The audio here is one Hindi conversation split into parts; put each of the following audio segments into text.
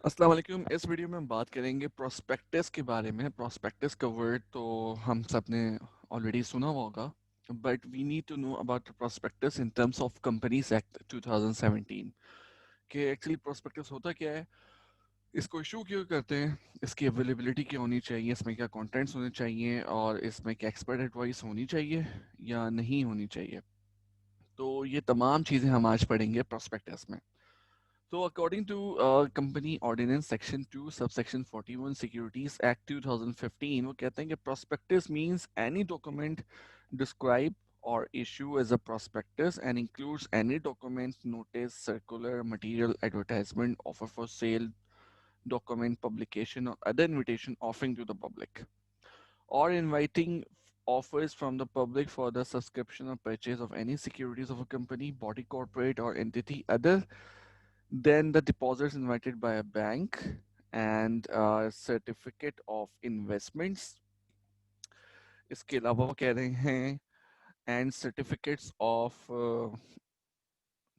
अस्सलाम वालेकुम। इस वीडियो में हम बात करेंगे प्रोस्पेक्टस के बारे में। प्रोस्पेक्टस का वर्ड तो हम सब ने ऑलरेडी सुना हुआ होगा, but we need to know about prospectus in terms of companies act 2017 कि एक्चुअली प्रोस्पेक्टस होता क्या है, इसको इशू क्यों करते हैं, इसकी अवेलेबिलिटी क्या होनी चाहिए, इसमें क्या कंटेंट्स होने चाहिए और इसमें क्या एक्सपर्ट एडवाइस होनी चाहिए या नहीं होनी चाहिए। तो ये तमाम चीज़ें हम आज पढ़ेंगे प्रोस्पेक्टस में। So, according to Company Ordinance Section 2, Subsection 41, Securities Act 2015, वो कहते हैं कि prospectus means any document describe or issue as a prospectus and includes any document, notice, circular, material, advertisement, offer for sale, document, publication, or other invitation offering to the public, or inviting offers from the public for the subscription or purchase of any securities of a company, body corporate, or entity other then the deposits invited by a bank and certificate of investments. इसके अलावा वो कह रहे हैं and certificates of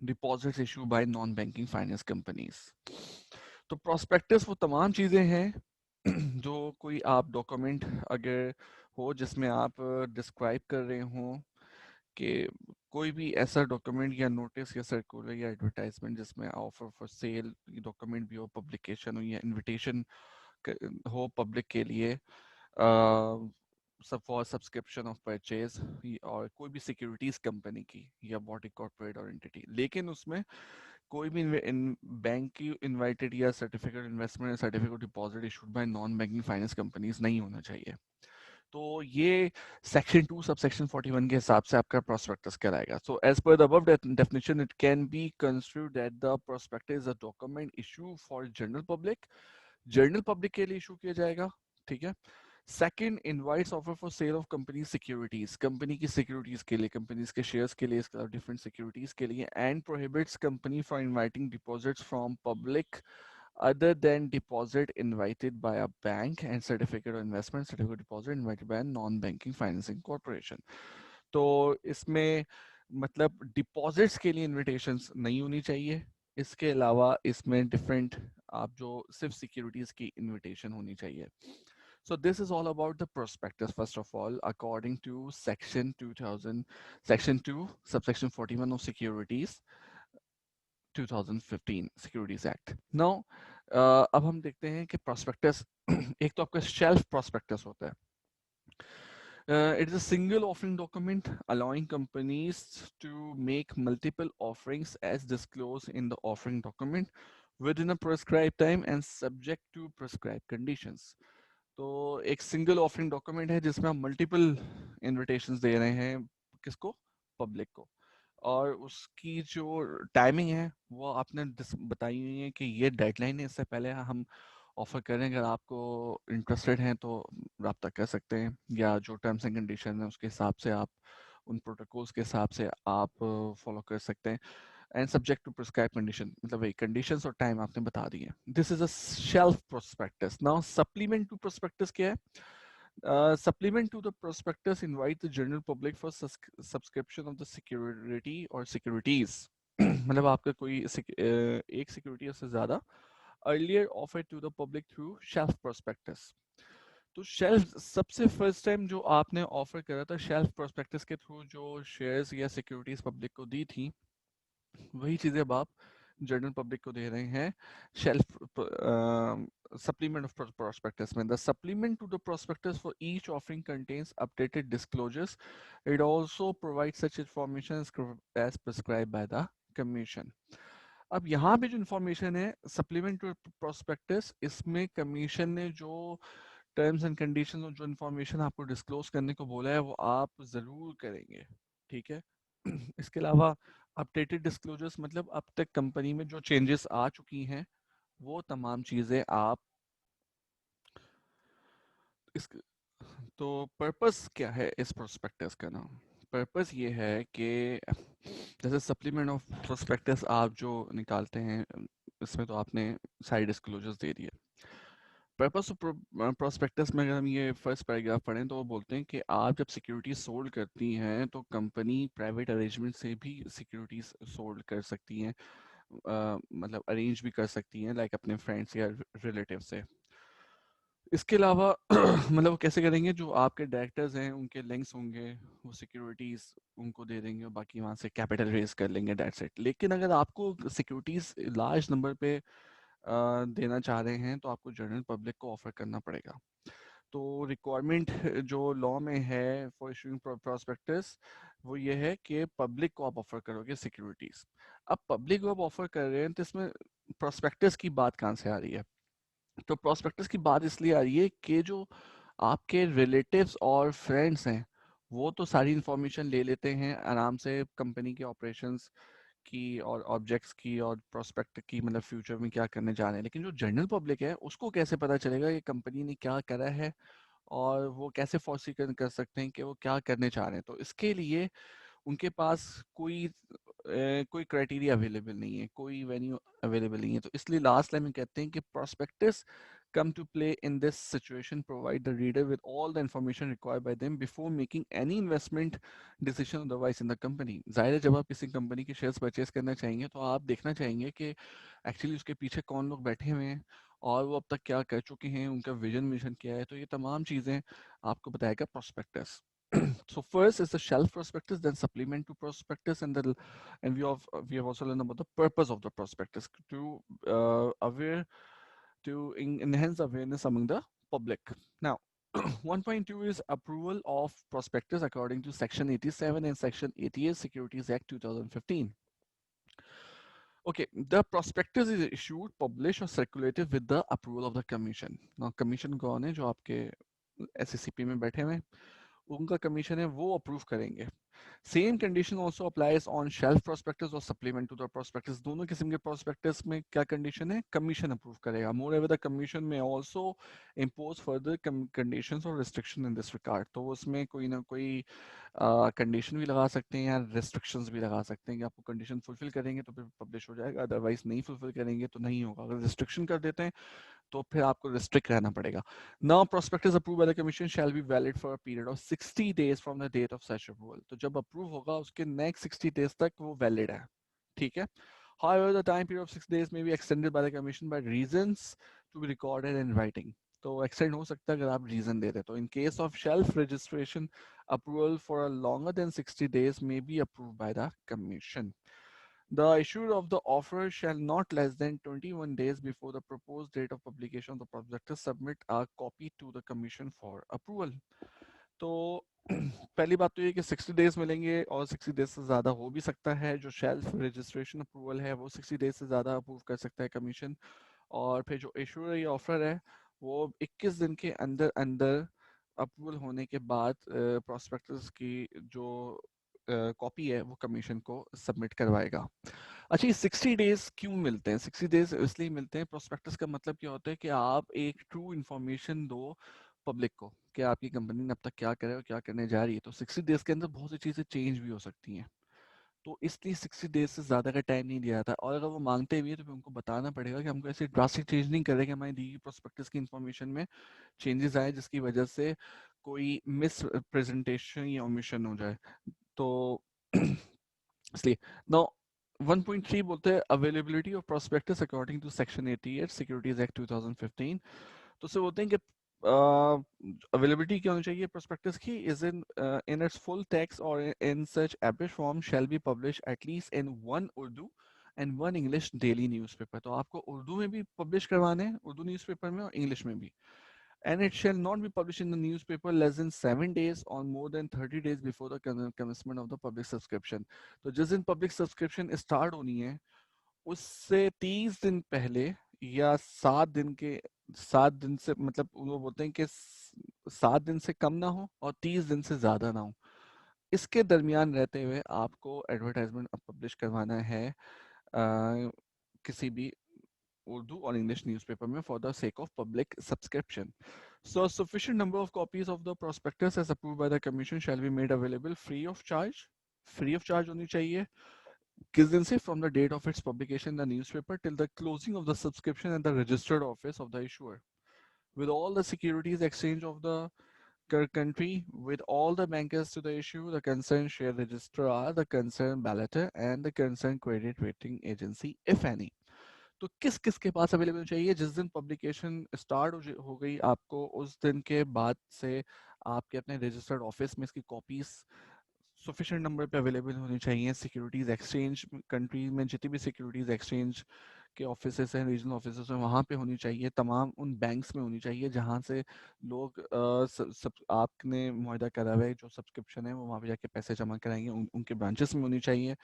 deposits issued by non-banking finance companies. तो prospectus वो तमाम चीज़ें हैं जो कोई आप डॉक्यूमेंट अगर हो जिसमें आप डिस्क्राइब कर रहे हो कि कोई भी ऐसा डॉक्यूमेंट या नोटिस या सर्कुलर या एडवर्टाइजमेंट जिसमें ऑफर फॉर सेल डॉक्यूमेंट भी हो, पब्लिकेशन हो या इनविटेशन हो पब्लिक के लिए, सब फॉर सब्सक्रिप्शन ऑफ परचेज और कोई भी सिक्योरिटीज कंपनी की या बॉडी कॉर्पोरेट और एंटिटी, लेकिन उसमें कोई भी बैंक की इनवाइटेड या सर्टिफिकेट इन्वेस्टमेंट या certificate deposit issued by non banking finance companies नहीं होना चाहिए। तो ये सेक्शन 2 सब सेक्शन 41 के हिसाब से आपका प्रोस्पेक्टस कहलाएगा। So as per the above definition it can be considered that the prospectus is a document issue for general public, general public के लिए इशू किया जाएगा, ठीक है। Second, invites offer for sale of company securities, company की सिक्योरिटीज के लिए, कंपनीज के शेयर्स के लिए, डिफरेंट सिक्योरिटीज के लिए, and prohibits company for inviting deposits from public other than deposit invited by a bank and certificate of investment, certificate of deposit invited by a non-banking financing corporation. तो इसमें मतलब डिपॉजिट्स के लिए इनविटेशंस नहीं होनी चाहिए, इसके अलावा इसमें डिफरेंट आप जो सिर्फ सिक्योरिटीज की इनविटेशन होनी चाहिए। So this is all about the prospectus. First of all, according to section 2000, section 2, subsection 41 of securities, 2015 Securities Act. Now, अब हम देखते हैं कि prospectus एक तो आपका shelf prospectus होता है. It is a single offering document allowing companies to make multiple offerings as disclosed in the offering document within a prescribed time and subject to prescribed conditions. तो एक सिंगल ऑफरिंग डॉक्यूमेंट है जिसमें आप मल्टीपल इनविटेशंस दे रहे हैं, किसको, पब्लिक को, और उसकी जो टाइमिंग है वो आपने बताई हुई है कि ये डेडलाइन है, इससे पहले हम ऑफर करें, अगर आपको इंटरेस्टेड हैं तो रब्ता कर सकते हैं, या जो टर्म्स एंड कंडीशन है उसके हिसाब से आप उन प्रोटोकॉल्स के हिसाब से आप फॉलो कर सकते हैं, and subject to prescribe condition, मतलब वही कंडीशंस और टाइम आपने बता दिए। This is a shelf prospectus. Now supplement to prospectus क्या है? Supplement to the prospectus invite the general public for subscription of the security or securities मतलब आपका कोई एक सिक्योरिटी उससे ज्यादा earlier offered to the public through shelf prospectus। तो शेल्फ सबसे फर्स्ट टाइम जो आपने ऑफर करा था शेल्फ प्रोस्पेक्टस के थ्रू, जो शेयर्स या सिक्योरिटीज पब्लिक को दी थी, वही चीजें अब आप जनरल पब्लिक को दे रहे हैं शेल्फ supplement of prospectus में. The supplement to the prospectus for each offering contains updated disclosures. It also provides such information as prescribed by the commission. अब यहाँ पे जो इन्फॉर्मेशन है सप्लीमेंट टू प्रोस्पेक्टस, इसमें कमीशन ने जो टर्म्स एंड कंडीशंस और जो इन्फॉर्मेशन आपको डिस्क्लोज करने को बोला है वो आप जरूर करेंगे, ठीक है। इसके अलावा अपडेटेड डिस्क्लोजर्स मतलब अब तक कंपनी में जो चेंजेस आ चुकी हैं वो तमाम चीजें आप इस, तो पर्पस क्या है इस प्रोस्पेक्टस का नाम? पर्पस ये है कि जैसे सप्लीमेंट ऑफ प्रोस्पेक्टस आप जो निकालते हैं, इसमें तो आपने सारी डिस्क्लोजर्स दे दिए। पर्पस ऑफ प्रोस्पेक्टस में अगर हम ये फर्स्ट पैराग्राफ पढ़ें तो वो बोलते हैं कि आप जब सिक्योरिटी सोल्ड करती हैं तो कंपनी प्राइवेट अरेंजमेंट से भी सिक्योरिटीज सोल्ड कर सकती हैं मतलब अरेंज भी कर सकती हैं, लाइक अपने फ्रेंड्स या रिलेटिव से। इसके अलावा मतलब वो कैसे करेंगे, जो आपके डायरेक्टर्स हैं उनके लिंक्स होंगे, वो सिक्योरिटीज उनको दे देंगे और बाकी वहाँ से कैपिटल रेज कर लेंगे, दैट्स इट। लेकिन अगर आपको सिक्योरिटीज लार्ज नंबर पे देना चाह रहे हैं तो आपको जनरल पब्लिक को ऑफर करना पड़ेगा। तो रिक्वायरमेंट जो लॉ में है फॉर इशूइंग प्रोस्पेक्टस, वो ये है कि पब्लिक को आप ऑफर करोगे सिक्योरिटीज। अब पब्लिक को आप ऑफर कर रहे हैं तो इसमें प्रोस्पेक्टस की बात कहाँ से आ रही है? तो प्रोस्पेक्टस की बात इसलिए आ रही है कि जो आपके रिलेटिव्स और फ्रेंड्स हैं वो तो सारी इंफॉर्मेशन ले लेते हैं आराम से कंपनी के ऑपरेशंस की और ऑब्जेक्ट्स की और प्रोस्पेक्ट की, मतलब फ्यूचर में क्या करने जा रहे हैं। लेकिन जो जनरल पब्लिक है उसको कैसे पता चलेगा कि कंपनी ने क्या करा है, और वो कैसे फोर्सी कर सकते हैं कि वो क्या करने चाह रहे हैं? तो इसके लिए उनके पास कोई क्राइटेरिया अवेलेबल नहीं है, कोई वेन्यू अवेलेबल नहीं है। तो इसलिए लास्ट लाइन में कहते हैं कि prospectus come to play in this situation, provide the reader with all the information required by them before making any investment decision otherwise in the company। जाहिर है जब आप किसी कंपनी के शेयर्स परचेज करना चाहेंगे तो आप देखना चाहेंगे कि एक्चुअली उसके पीछे कौन लोग बैठे हुए हैं और वो अब तक क्या कर चुके हैं, उनका विजन मिशन क्या है। तो ये तमाम चीज़ें आपको बताएगा prospectus. So first is the shelf prospectus, then supplement to prospectus, and we have also learned about the purpose of the prospectus to aware to enhance awareness among the public. Now, 1.2 is approval of prospectus according to Section 87 and Section 88 Securities Act 2015. Okay, the prospectus is issued, published, or circulated with the approval of the commission. Now, commission कौन है? जो आपके SSCP में बैठे हुए हैं, उनका कमीशन है, वो अप्रूव करेंगे। Same condition also applies on shelf prospectus और सप्लीमेंट टू द प्रोस्पेक्टस। दोनों किस्म के प्रोस्पेक्टस में क्या कंडीशन है? कमीशन अप्रूव करेगा। मोर एवर द कमीशन में ऑल्सो इम्पोज फर्दर कंडीशंस और रिस्ट्रिक्शन इन दिस रिगार्ड। तो उसमें कोई ना कोई कंडीशन भी लगा सकते हैं या रिस्ट्रिक्शंस भी लगा सकते हैं कि आपको कंडीशन फुलफिल करेंगे तो फिर पब्लिश हो जाएगा, अदरवाइज नहीं फुलफिल करेंगे तो नहीं होगा। अगर रिस्ट्रिक्शन कर देते हैं तो फिर आपको रिस्ट्रिक्ट रहना पड़ेगा। Now prospectus approve by the commission shall be valid for a period of 60 days from the date of such approval. तो जब अप्रूव होगा उसके नेक्स्ट 60 डेज तक वो वैलिड है, ठीक है। However, the time period of 6 days may be extended by the commission by reasons to be recorded in writing। तो एक्सटेंड हो सकता है अगर आप रीजन दे दे। तो in case of shelf registration, approval for a longer than 60 days may be approved by the commission। The issuer of the offer shall not less than 21 days before the proposed date of publication of the prospectus submit a copy to the commission for approval। तो पहली बात तो ये कि 60 डेज मिलेंगे और 60 डेज से ज़्यादा हो भी सकता है। जो शेल्फ रजिस्ट्रेशन अप्रूवल है वो 60 डेज से ज़्यादा अप्रूव कर सकता है कमीशन। और फिर जो इशूर या ऑफर है वो 21 दिन के अंदर अंदर अप्रूवल होने के बाद प्रोस्पेक्टस की जो कॉपी है वो कमीशन को सबमिट करवाएगा। अच्छा, ये 60 डेज क्यों मिलते हैं? 60 डेज इसलिए मिलते हैं, प्रोस्पेक्टस का मतलब क्या होता है कि आप एक ट्रू इन्फॉर्मेशन दो पब्लिक को कि आपकी कंपनी ने अब तक क्या करे और क्या करने जा रही है। तो 60 डेज के अंदर बहुत सी चीज़ें चेंज भी हो सकती हैं, तो इसलिए 60 डेज से ज़्यादा का टाइम नहीं दिया जाता। और अगर वो मांगते भी है तो फिर उनको बताना पड़ेगा कि हमको ऐसे ड्रास्टिक चेंज नहीं कर रहे कि हमारी दी गई प्रोस्पेक्टस की इन्फॉर्मेशन में चेंजेस आए जिसकी वजह से कोई मिस प्रेजेंटेशन या ओमिशन हो जाए। तो इसलिए नाउ 1.3 बोलते हैं availability of prospectus according to section 88 securities act 2015। तो उससे बोलते हैं कि अवेलेबिलिटी क्या होनी चाहिए प्रोस्पेक्टस की? Is in its full text और in such abridged form shall be publish at least in one Urdu and one English daily newspaper. तो आपको उर्दू में भी पब्लिश करवाने हैं, उर्दू न्यूज़पेपर में, और इंग्लिश में भी। And it shall not be published in the newspaper less than 7 days or more than 30 days before the commencement of the public subscription। तो जिस दिन पब्लिक सब्सक्रिप्शन स्टार्ट होनी है उससे 30 दिन पहले या 7 दिन के 7 दिन से, मतलब वो बोलते हैं कि 7 दिन से कम ना हो और 30 दिन से ज्यादा ना हो, इसके दरमियान रहते हुए आपको एडवर्टाइजमेंट पब्लिश करवाना है किसी भी Urdu or English newspaper में for the sake of public subscription। So a sufficient number of copies of the prospectus as approved by the commission shall be made available free of charge। Free of charge होनी चाहिए किस दिन से? From the date of its publication in the newspaper till the closing of the subscription at the registered office of the issuer with all the securities exchange of the country with all the bankers to the issue, the concerned share registrar, the concerned balloter, and the concerned credit rating agency, if any. तो किस किस के पास अवेलेबल चाहिए? जिस दिन पब्लिकेशन स्टार्ट हो गई, आपको उस दिन के बाद से आपके अपने रजिस्टर्ड ऑफिस में इसकी कॉपीज सफिशिएंट नंबर पे अवेलेबल होनी चाहिए। सिक्योरिटीज एक्सचेंज, कंट्री में जितनी भी सिक्योरिटीज एक्सचेंज के ऑफिसेस हैं, रीजनल ऑफिसेस हैं, वहाँ पे होनी चाहिए। तमाम उन बैंक्स में होनी चाहिए जहाँ से लोग आपने मुआहदा करा हुआ है, जो सब्सक्रिप्शन है वो वहाँ पे जाके पैसे जमा कराएंगे, उनके ब्रांचेस में होनी चाहिए।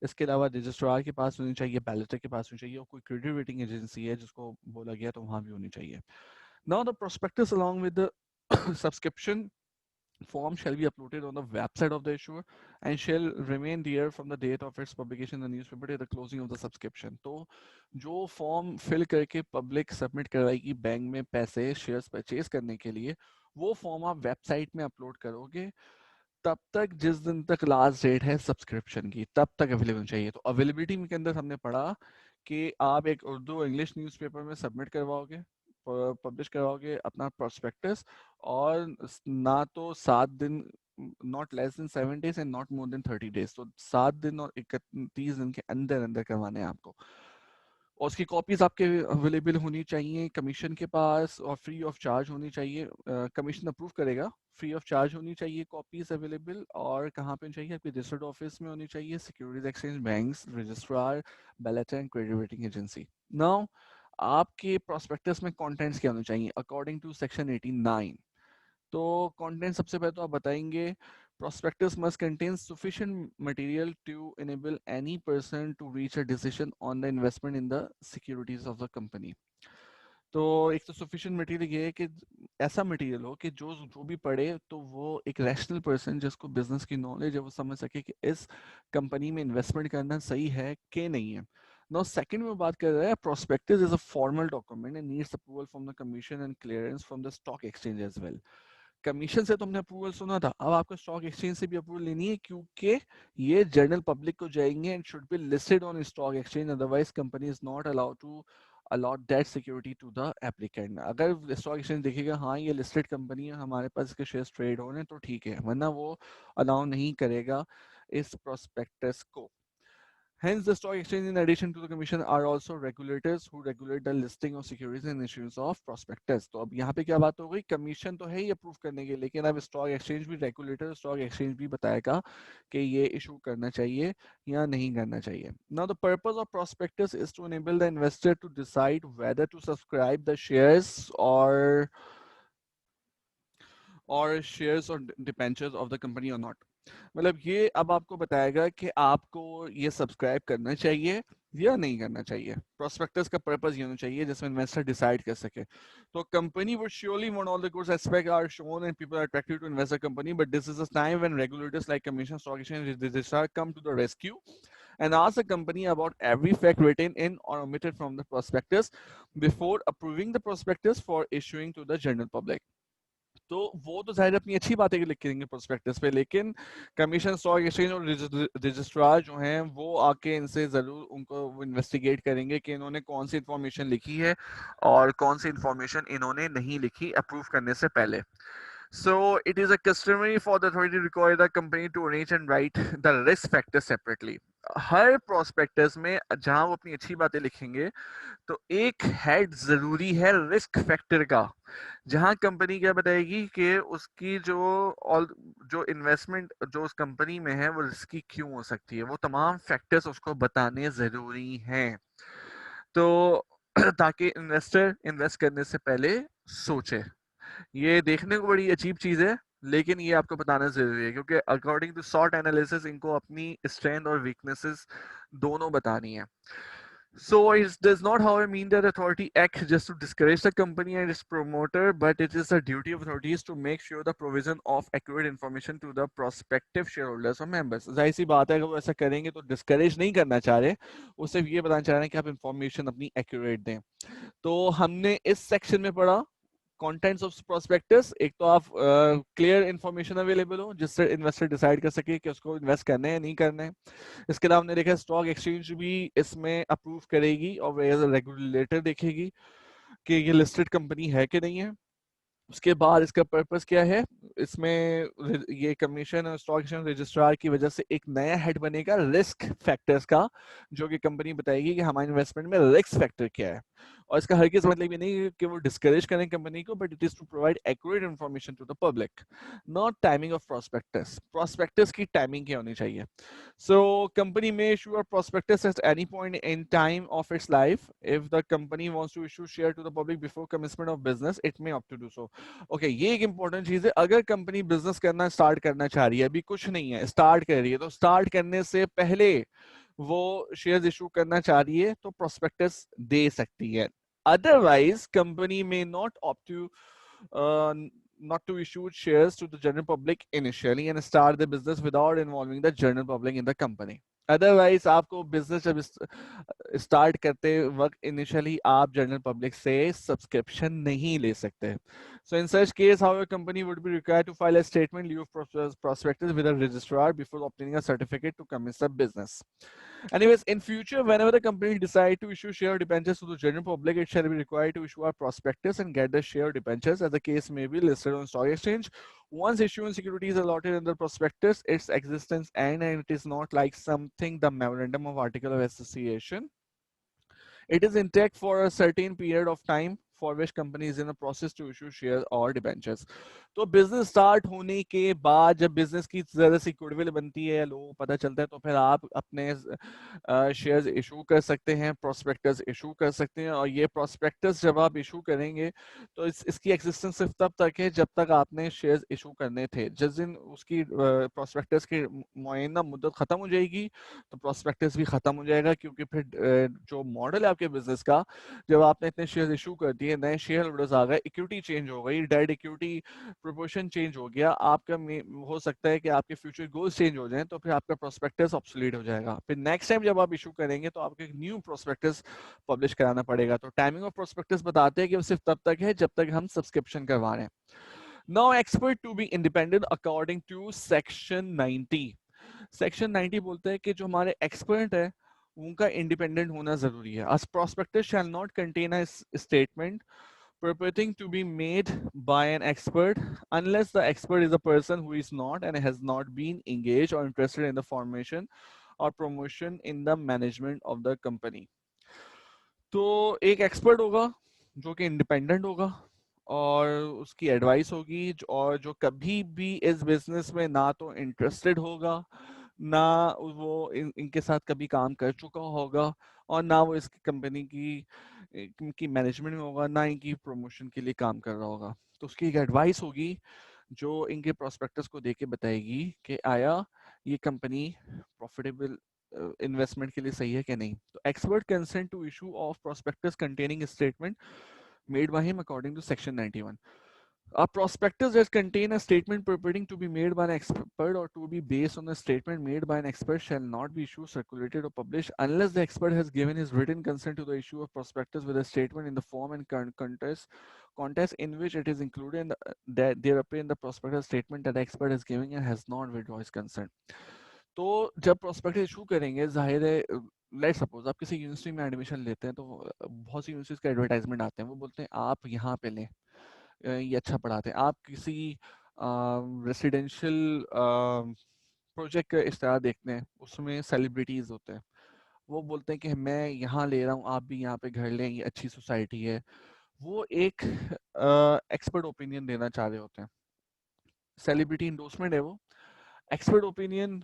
इसके अलावा रजिस्ट्रार के पास होनी चाहिए, बैलेटर के पास होनी चाहिए, और कोई क्रेडिट रेटिंग एजेंसी है जिसको बोला गया तो वहाँ भी होनी चाहिए। Now the prospectus along with the subscription form shall be uploaded on the website of the issuer and shall remain there from the date of its publication in the newspaper to the closing of the subscription. तो जो फॉर्म फिल करके पब्लिक सबमिट करवाएगी बैंक में पैसे शेयर्स परचेज करने के लिए, वो फॉर्म आप वेबसाइट में अपलोड करोगे, तब तक जिस दिन तक लास्ट डेट है सब्सक्रिप्शन की, तब तक अवेलेबल चाहिए। तो अवेलेबिलिटी के अंदर हमने पढ़ा कि आप एक उर्दू इंग्लिश न्यूज़पेपर में सबमिट करवाओगे, पब्लिश करवाओगे अपना प्रोस्पेक्टस, और ना तो 7 दिन, not less than 7 days and not more than 30 days, तो 7 दिन और 31 दिन के अंदर अंदर करवाने हैं आपको। और उसकी कॉपीज आपके अवेलेबल होनी चाहिए कमीशन के पास, और फ्री ऑफ चार्ज होनी चाहिए। कमीशन अप्रूव करेगा, फ्री ऑफ चार्ज होनी चाहिए कॉपीज अवेलेबल। और कहाँ पे चाहिए? आपके रजिस्टर्ड ऑफिस में होनी चाहिए, सिक्योरिटीज एक्सचेंज, बैंक्स, रजिस्ट्रार, बैलेटर and credit rating agency. Now आपके प्रोस्पेक्टस में कंटेंट्स क्या होने चाहिए अकॉर्डिंग टू सेक्शन 89? तो कंटेंट सबसे पहले तो आप बताएंगे, prospectus must contain sufficient material to enable any person to reach a decision on the investment in the securities of the company. तो एक तो sufficient material ये है कि ऐसा मटेरियल हो कि जो जो भी पढ़े तो वो एक रैशनल पर्सन जिसको बिजनेस की नॉलेज है वो समझ सके कि इस कंपनी में इन्वेस्टमेंट करना सही है कि नहीं है। Now second में बात कर रहे हैं, prospectus is a formal document and needs approval from the commission and clearance from the stock exchange as well. Commission से तो हमने अप्रूवल सुना था, अब आपको स्टॉक एक्सचेंज से भी अप्रूवल लेनी है, क्योंकि ये जनरल पब्लिक को जाएंगे and should be listed on stock exchange, otherwise company is not allowed to allot that security to the applicant. अगर स्टॉक एक्सचेंज देखेगा हाँ ये लिस्टेड कंपनी है, हमारे पास इसके शेयर्स ट्रेड हो रहे हैं, तो ठीक है, वरना वो अलाउ नहीं करेगा इस प्रोस्पेक्टस को। Hence, the stock exchange, in addition to the commission, are also regulators who regulate the listing of securities and issuance of prospectus. तो अब यहाँ पे क्या बात हो गई? कमीशन तो है ही अप्रूव करने के, लेकिन अब स्टॉक एक्सचेंज भी रेगुलेटर, स्टॉक एक्सचेंज भी बताएगा कि ये इशू करना चाहिए या नहीं करना चाहिए। Now, the purpose of prospectus is to enable the investor to decide whether to subscribe the shares or shares or debentures of the company or not. मतलब ये अब आपको बताएगा कि आपको ये सब्सक्राइब करना चाहिए या नहीं करना चाहिए। प्रोस्पेक्टस का पर्पस ये होना चाहिए जिसमें इन्वेस्टर डिसाइड कर सके। तो company would surely want all the goods aspects are shown and people are attracted to invest in company, but this is a time when regulators like commission, stock exchange, registrar come to the rescue and ask the company about every fact written in or omitted from the prospectus before approving the prospectus for issuing to the general public. तो वो तो जाहिर अपनी अच्छी बातें लिख के देंगे प्रोस्पेक्टस पे, लेकिन कमीशन, स्टॉक एक्सचेंज और रजिस्ट्रार जो हैं वो आके इनसे जरूर उनको इन्वेस्टिगेट करेंगे कि इन्होंने कौन सी इंफॉर्मेशन लिखी है और कौन सी इंफॉर्मेशन इन्होंने नहीं लिखी अप्रूव करने से पहले। So it is a customary for the authority to require the company to arrange and write the risk factors separately. Her prospectus में जहां वो अपनी अच्छी बातें लिखेंगे तो एक हेड जरूरी है रिस्क फैक्टर का, जहां कंपनी क्या बताएगी कि उसकी जो इन्वेस्टमेंट जो उस कंपनी में है वो रिस्की क्यों हो सकती है, वो तमाम फैक्टर्स उसको बताने जरूरी हैं, तो ताकि इन्वेस्टर इन्वेस्ट करने से पहले सोचे। ये देखने को बड़ी अजीब चीज है, लेकिन ये आपको बताना जरूरी है, क्योंकि अकॉर्डिंग टू सॉट एनालिसिस इनको अपनी स्ट्रेंथ और वीकनेसेस दोनों बतानी है। So it does not, however, mean that authority acts just to discourage the company and its promoter, but it is the duty of authorities to make sure the provision of accurate information to the prospective shareholders or members. जाहिर सी बात है, अगर वो ऐसा करेंगे तो डिस्करेज नहीं करना चाह रहे, वो सिर्फ ये बताना चाह रहे हैं कि आप इंफॉर्मेशन अपनी एक्यूरेट दें। तो हमने इस सेक्शन में पढ़ा कंटेंट्स ऑफ प्रोस्पेक्टस, एक तो आप क्लियर इंफॉर्मेशन अवेलेबल हो जिससे इन्वेस्टर डिसाइड कर सके कि उसको इन्वेस्ट करना है या नहीं करना है। इसके अलावा हमने देखा स्टॉक एक्सचेंज भी इसमें अप्रूव करेगी और एज अ रेगुलेटर देखेगी कि ये लिस्टेड कंपनी है कि नहीं है। उसके बाद इसका पर्पस क्या है, इसमें ये कमीशन और स्टॉक एक्सचेंज रजिस्ट्रार की वजह से एक नया हेड बनेगा रिस्क फैक्टर्स का, जो कि कंपनी बताएगी कि हमारे इन्वेस्टमेंट में रिस्क फैक्टर क्या है। और इसका हर किस मतलब ये नहीं है कि वो डिस्करेज करें कंपनी को, but it is to provide accurate information to the public, not timing of prospectus. Prospectus की टाइमिंग क्या होनी चाहिए? So company may issue a prospectus at any point in time of its life. If the company wants to issue share to the public before commencement of business, it may opt to do so. Okay, ये एक important चीज है। अगर कंपनी बिजनेस करना स्टार्ट करना चाह रही है, अभी कुछ नहीं है, स्टार्ट कर रही है, तो स्टार्ट करने से पहले वो शेयर्स इशू करना चाह रही है तो प्रोस्पेक्टस दे सकती है। Otherwise, company may not opt to uh, not to issue shares to the general public initially and start the business without involving the general public in the company. Otherwise आपको बिजनेस जब स्टार्ट करते वक्त इनिशियली आप जनरल पब्लिक से सब्सक्रिप्शन नहीं ले सकते। So in such case, how a company would be required to file a statement lieu of prospectus with a registrar before obtaining a certificate to commence the business. Anyways, in future, whenever the company decide to issue share debentures to the general public, it shall be required to issue a prospectus and get the share debentures, as the case may be listed on stock exchange. Once issuing securities allotted in the prospectus, its existence and it is not like something the memorandum of article of association. It is intact for a certain period of time for which company is in a process to issue shares or debentures. तो बिजनेस स्टार्ट होने के बाद जब बिजनेस की जरा सी गुडविल बनती है, लोगों को पता चलता है, तो फिर आप अपने शेयर्स इशू कर सकते हैं, प्रोस्पेक्टस इशू कर सकते हैं। और ये प्रोस्पेक्टस जब आप इशू करेंगे तो इसकी एक्सिस्टेंस सिर्फ तब तक है जब तक आपने शेयर्स इशू करने थे। जिस दिन उसकी प्रोस्पेक्टस की मुआयना मुद्दत खत्म हो जाएगी तो प्रोस्पेक्टस भी खत्म हो जाएगा, क्योंकि फिर जो मॉडल है आपके बिजनेस का, जब आपने इतने शेयर इशू कर दिए, नए शेयर होल्डर्स आ गए, इक्विटी चेंज हो गई, डेट इक्विटी प्रोपोर्शन चेंज हो गया, आपका हो सकता है कि आपके फ्यूचर गोल्स चेंज हो जाएं, तो फिर आपका प्रोस्पेक्टस ऑब्सोलीट हो जाएगा। फिर नेक्स्ट टाइम जब आप इशू करेंगे तो आपको एक न्यू प्रोस्पेक्टस पब्लिश कराना पड़ेगा। तो टाइमिंग ऑफ प्रोस्पेक्टस बताते हैं कि वो सिर्फ तब तक है जब तक हम सब्सक्रिप्शन करवा रहे हैं। Now expert to be independent according to section 90. Section 90 बोलते हैं कि जो हमारे एक्सपर्ट है उनका इंडिपेंडेंट होना जरूरी है। A prospectus shall not contain a statement purporting to be made by an expert unless the expert is a person who is not and has not been engaged or interested in the formation or promotion in the management of the company. तो एक एक्सपर्ट होगा जो कि इंडिपेंडेंट होगा और उसकी एडवाइस होगी, और जो कभी भी इस बिजनेस में ना तो इंटरेस्टेड होगा, ना वो इनके साथ कभी काम कर चुका होगा, और ना वो इस कंपनी की मैनेजमेंट में होगा, ना इनकी प्रमोशन के लिए काम कर रहा होगा। तो उसकी एक एडवाइस होगी जो इनके प्रोस्पेक्टस को देके बताएगी कि आया ये कंपनी प्रॉफिटेबल इन्वेस्टमेंट के लिए सही है कि नहीं। तो expert consent to issue of prospectus containing statement made by him according to section 91. A prospectus that contain a statement purporting to be made by an expert or to be based on a statement made by an expert shall not be issued, circulated, or published unless the expert has given his written consent to the issue of prospectus with a statement in the form and contest in which it is included in that there appear in the prospectus statement that the expert is giving and has not withdrawn his consent. तो जब प्रोस्पेक्टस इशू करेंगे, जाहिर है, लेट सपोज आप किसी यूनिवर्सिटी में एडमिशन लेते हैं तो बहुत सी यूनिवर्सिटीज का एडवर्टाइजमेंट आते हैं, वो बोलते हैं आप यहाँ पे लें, ये अच्छा पढ़ाते हैं। आप किसी रेसिडेंशियल प्रोजेक्ट का इश्तेहार देखते हैं, उसमें सेलिब्रिटीज होते हैं, वो बोलते हैं कि मैं यहाँ ले रहा हूँ, आप भी यहाँ पे घर लें, ये अच्छी सोसाइटी है। वो एक एक्सपर्ट ओपिनियन देना चाह रहे होते हैं, सेलिब्रिटी इंडोर्समेंट है वो। एक्सपर्ट ओपिनियन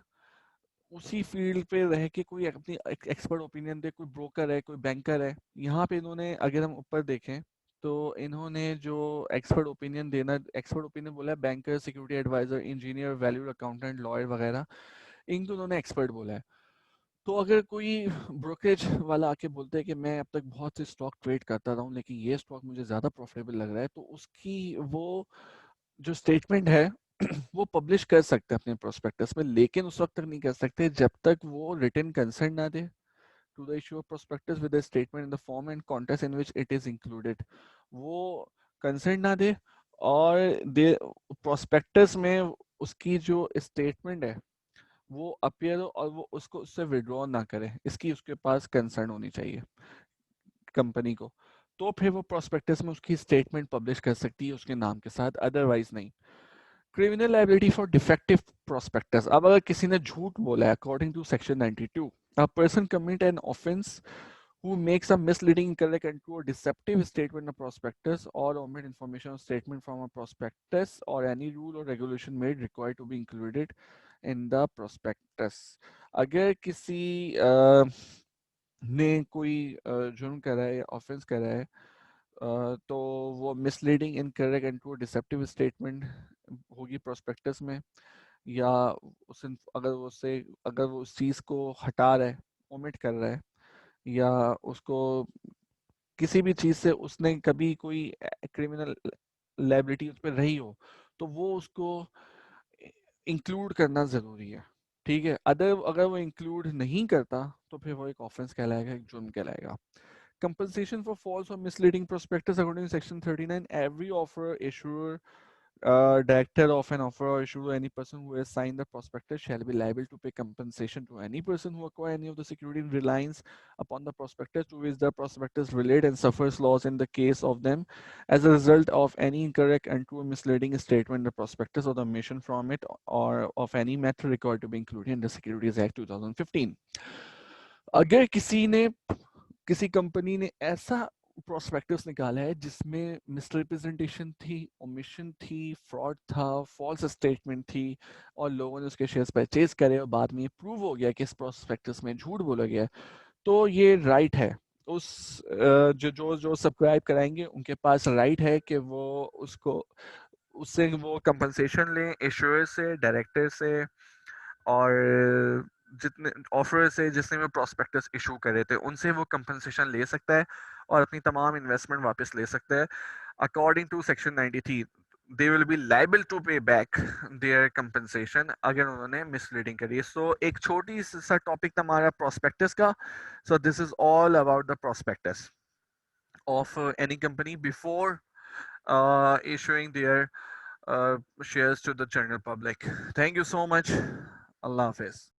उसी फील्ड पे रह के कोई अपनी एक्सपर्ट ओपिनियन दे, कोई ब्रोकर है, कोई बैंकर है। यहाँ पे इन्होंने, अगर हम ऊपर देखें तो इन्होंने जो एक्सपर्ट ओपिनियन देना, एक्सपर्ट ओपिनियन बोला है, banker, security advisor, engineer, value accountant, lawyer वगैरह, इनको उन्होंने एक्सपर्ट बोला है। तो अगर कोई ब्रोकरेज वाला आके बोलते है कि मैं अब तक बहुत से स्टॉक ट्रेड करता रहा हूँ लेकिन ये स्टॉक मुझे ज्यादा प्रॉफिटेबल लग रहा है, तो उसकी वो जो स्टेटमेंट है वो पब्लिश कर सकते हैं अपने प्रोस्पेक्टस में, लेकिन उस वक्त तक नहीं कर सकते जब तक वो रिटन कंसेंट ना दे to the issue of prospectus with a statement in the form and context in which it is included. वो कंसेंट ना दे और दे प्रोस्पेक्टस में उसकी जो स्टेटमेंट है वो अपीयर हो और वो उसको उससे विड्रॉ ना करे, इसकी उसके पास कंसर्न होनी चाहिए कंपनी को। तो फिर वो प्रोस्पेक्टस में उसकी स्टेटमेंट पब्लिश कर सकती है उसके नाम के साथ, अदरवाइज नहीं। Criminal liability for defective prospectus. अब अगर किसी ने झूठ बोला है, according to section 92, a person commit an offence who makes a misleading, incorrect, and or deceptive statement in a prospectus or omit information or statement from a prospectus or any rule or regulation made required to be included in the prospectus. अगर किसी ने कोई जुर्म करा है, ऑफेंस करा है, तो वो misleading, incorrect and to deceptive statement होगी प्रोस्पेक्टस में, या उस अगर वो उस चीज़ को हटा रहा है, ओमिट कर रहा है, या उसको किसी भी चीज से उसने कभी कोई क्रिमिनल लायबिलिटी उस पर रही हो, तो वो उसको इंक्लूड करना जरूरी है। ठीक है, अगर वो इंक्लूड नहीं करता तो फिर वो एक ऑफेंस कहलाएगा, एक जुर्म कहलाएगा। Compensation for false or misleading prospectus according to section 39, every offer, issuer, director of an offer or issuer, any person who has signed the prospectus shall be liable to pay compensation to any person who acquire any of the security in reliance upon the prospectus to which the prospectus relate and suffers loss in the case of them as a result of any incorrect, untrue, or misleading statement in the prospectus or the omission from it or of any matter required to be included in the Securities Act 2015. अगर किसी कंपनी ने ऐसा प्रोस्पेक्टस निकाला है जिसमें मिसरिप्रेजेंटेशन थी, ओमिशन थी, फ्रॉड था, फॉल्स स्टेटमेंट थी, और लोगों ने उसके शेयर्स परचेज करे और बाद में प्रूव हो गया कि इस प्रोस्पेक्टस में झूठ बोला गया, तो ये राइट है उस जो सब्सक्राइब कराएंगे उनके पास राइट है कि वो उससे वो कंपनसेशन लें, इश्यूअर से, डायरेक्टर से, और जितने ऑफर से जिसने भी प्रोस्पेक्टस इशू करे थे उनसे वो कंपनसेशन ले सकता है और अपनी तमाम इन्वेस्टमेंट वापस ले सकता है। According to section 93, they will be liable to pay back their compensation अगर उन्होंने मिसलीडिंग करी। सो एक छोटी सा टॉपिक था हमारा प्रोस्पेक्टस का। So this is all about the prospectus of any company before issuing their shares to the general public. Thank you so much. Allah Hafiz.